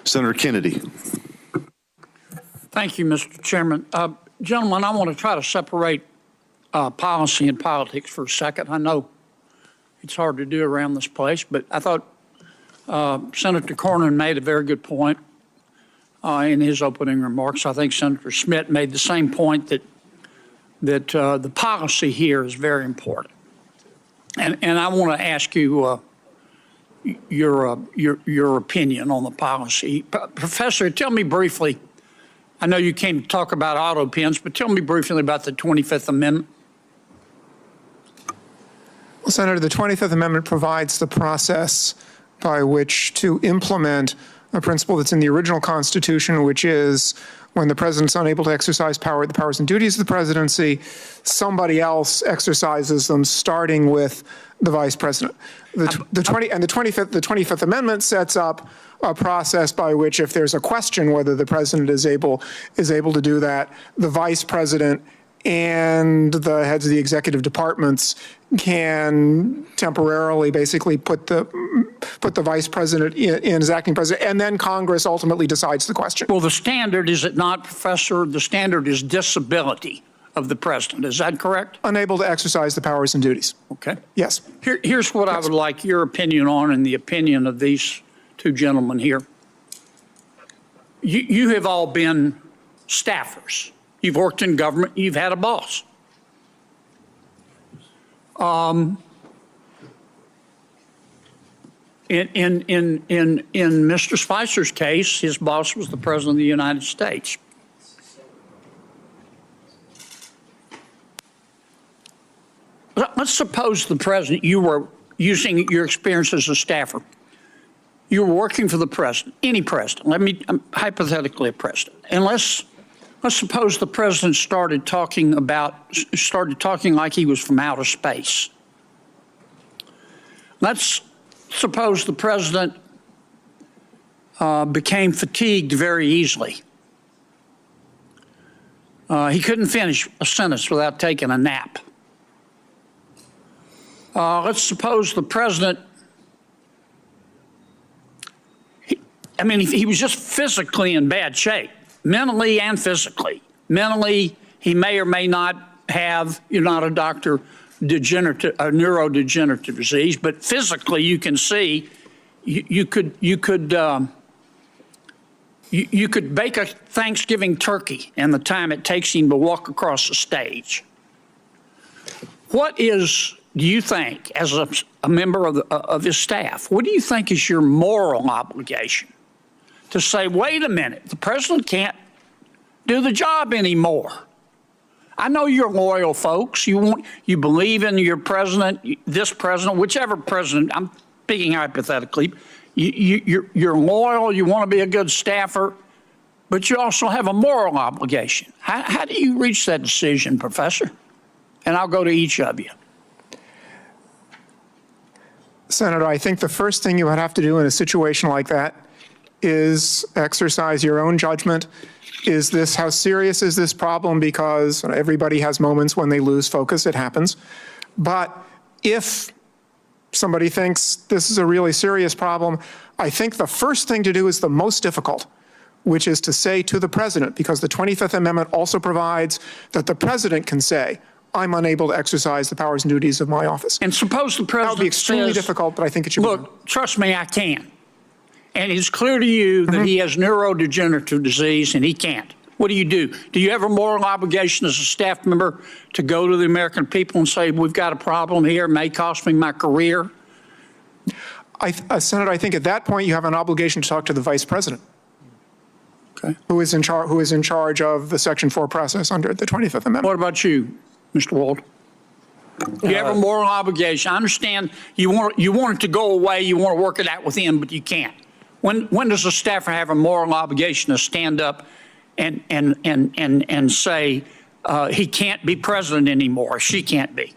Senator Kennedy. Thank you, Mr. Chairman. Gentlemen, I want to try to separate policy and politics for a second. I know it's hard to do around this place, but I thought Senator Cornyn made a very good point in his opening remarks. I think Senator Schmidt made the same point that the policy here is very important. And I want to ask you your opinion on the policy. Professor, tell me briefly, I know you came to talk about auto pens, but tell me briefly about the 25th Amendment. Well, Senator, the 25th Amendment provides the process by which to implement a principle that's in the original Constitution, which is when the president's unable to exercise the powers and duties of the presidency, somebody else exercises them, starting with the vice president. The 25th Amendment sets up a process by which, if there's a question whether the president is able to do that, the vice president and the heads of the executive departments can temporarily basically put the vice president in as acting president, and then Congress ultimately decides the question. Well, the standard, is it not, Professor? The standard is disability of the president. Is that correct? Unable to exercise the powers and duties. Okay. Yes. Here's what I would like your opinion on, and the opinion of these two gentlemen here. You have all been staffers. You've worked in government. You've had a boss. In Mr. Spicer's case, his boss was the President of the United States. Let's suppose the president, you were using your experience as a staffer. You were working for the president, any president. Hypothetically a president. And let's suppose the president started talking like he was from outer space. Let's suppose the president became fatigued very easily. He couldn't finish a sentence without taking a nap. Let's suppose the president, he was just physically in bad shape, mentally and physically. Mentally, he may or may not have, you're not a doctor, a neurodegenerative disease, but physically you can see you could bake a Thanksgiving turkey in the time it takes him to walk across the stage. What do you think, as a member of his staff, what do you think is your moral obligation to say, wait a minute, the president can't do the job anymore? I know you're loyal folks. You believe in your president, this president, whichever president. I'm speaking hypothetically. You're loyal. You want to be a good staffer, but you also have a moral obligation. How do you reach that decision, Professor? And I'll go to each of you. Senator, I think the first thing you would have to do in a situation like that is exercise your own judgment. How serious is this problem? Because everybody has moments when they lose focus, it happens. But if somebody thinks this is a really serious problem, I think the first thing to do is the most difficult, which is to say to the president, because the 25th Amendment also provides that the president can say, I'm unable to exercise the powers and duties of my office. And suppose the president That would be extremely difficult, but I think it should be. Look, trust me, I can. And it's clear to you that he has neurodegenerative disease and he can't. What do? Do you have a moral obligation as a staff member to go to the American people and say, we've got a problem here, it may cost me my career? Senator, I think at that point you have an obligation to talk to the vice president, okay, who is in charge of the Section 4 process under the 25th Amendment. What about you, Mr. Wald? You have a moral obligation. I understand you want it to go away, you want to work it out with him, but you can't. When does a staffer have a moral obligation to stand up and say he can't be president anymore, she can't be?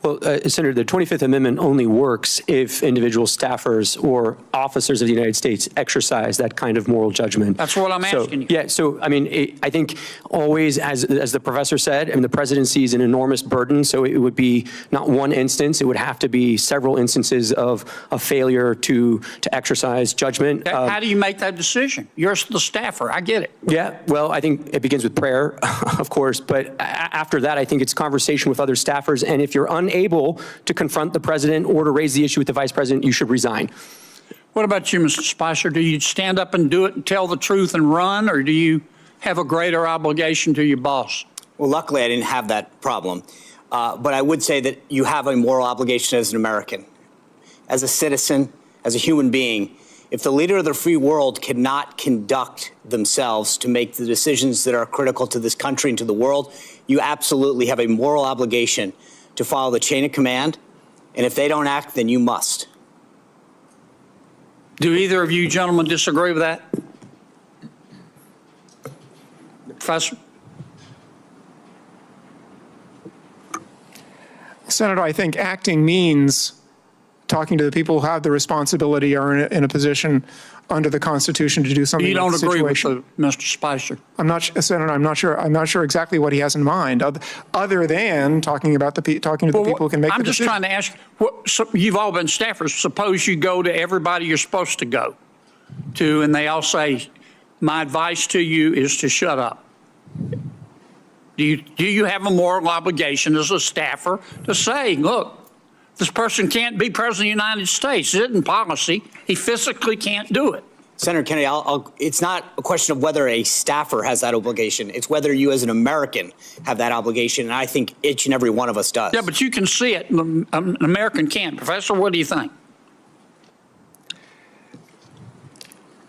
Well, Senator, the 25th Amendment only works if individual staffers or officers of the United States exercise that kind of moral judgment. That's what I'm asking you. Yeah, so, I mean, I think always, as the professor said, I mean, the presidency is an enormous burden, so it would be not one instance, it would have to be several instances of a failure to exercise judgment. How do you make that decision? You're the staffer, I get it. Yeah, well, I think it begins with prayer, of course, but after that, I think it's conversation with other staffers, and if you're unable to confront the president or to raise the issue with the vice president, you should resign. What about you, Mr. Spicer? Do you stand up and do it and tell the truth and run, or do you have a greater obligation to your boss? Well, luckily, I didn't have that problem. But I would say that you have a moral obligation as an American, as a citizen, as a human being. If the leader of the free world cannot conduct themselves to make the decisions that are critical to this country and to the world, you absolutely have a moral obligation to follow the chain of command. And if they don't act, then you must. Do either of you gentlemen disagree with that? Professor? Senator, I think acting means talking to the people who have the responsibility or in a position under the Constitution to do something. You don't about the agree with situation. Mr. Spicer? Senator, I'm not sure exactly what he has in mind, other than talking to the people who can make the decision. I'm just trying to ask, you've all been staffers. Suppose you go to everybody you're supposed to go to, and they all say, my advice to you is to shut up. Do you have a moral obligation as a staffer to say, look, this person can't be president of the United States. It isn't policy. He physically can't do it. Senator Kennedy, it's not a question of whether a staffer has that obligation. It's whether you as an American have that obligation, and I think each and every one of us does. Yeah, but you can see it. An American can't. Professor, what do you think?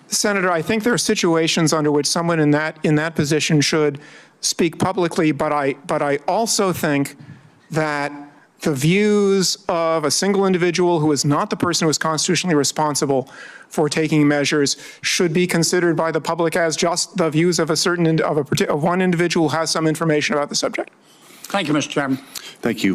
Senator, I think there are situations under which someone in that position should speak publicly, but I also think that the views of a single individual who is not the person who is constitutionally responsible for taking measures should be considered by the public as just the views of of one individual who has some information about the subject. Thank you, Mr. Chairman. Thank you.